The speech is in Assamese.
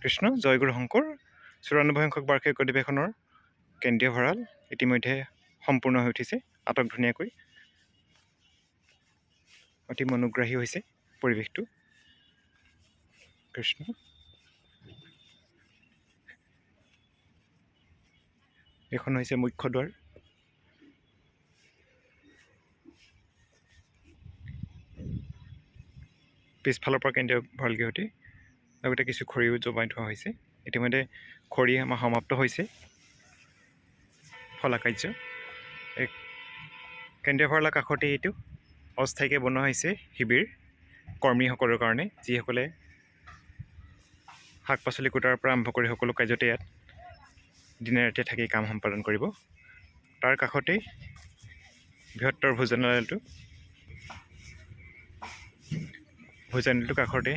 কৃষ্ণ জয়গুৰু শংকৰ ৯৪ সংখ্যক বাৰ্ষিক অধিৱেশনৰ কেন্দ্ৰীয় ভঁৰাল ইতিমধ্যে সম্পূৰ্ণ হৈ উঠিছে। আটক ধুনীয়াকৈ অতি মনোগ্ৰাহী হৈছে পৰিৱেশটো। কৃষ্ণ এখন হৈছে মুখ্য দুৱাৰ। পিছফালৰ পৰা কেন্দ্ৰীয় ভঁৰাল গৃহটি লগতে কিছু খৰিও জমাই থোৱা হৈছে। ইতিমধ্যে খৰি আমাৰ সমাপ্ত হৈছে ফলা কাৰ্য। এই কেন্দ্ৰীয় ভঁৰালৰ কাষতে এইটো অস্থায়ীকৈ বনোৱা হৈছে শিবিৰ কৰ্মীসকলৰ কাৰণে, যিসকলে শাক পাচলি কোটাৰ পৰা আৰম্ভ কৰি সকলো কাৰ্যতে ইয়াত দিনে ৰাতিয়ে থাকি কাম সম্পাদন কৰিব। তাৰ কাষতেই বৃহত্তৰ ভোজনালয়টো কাষতে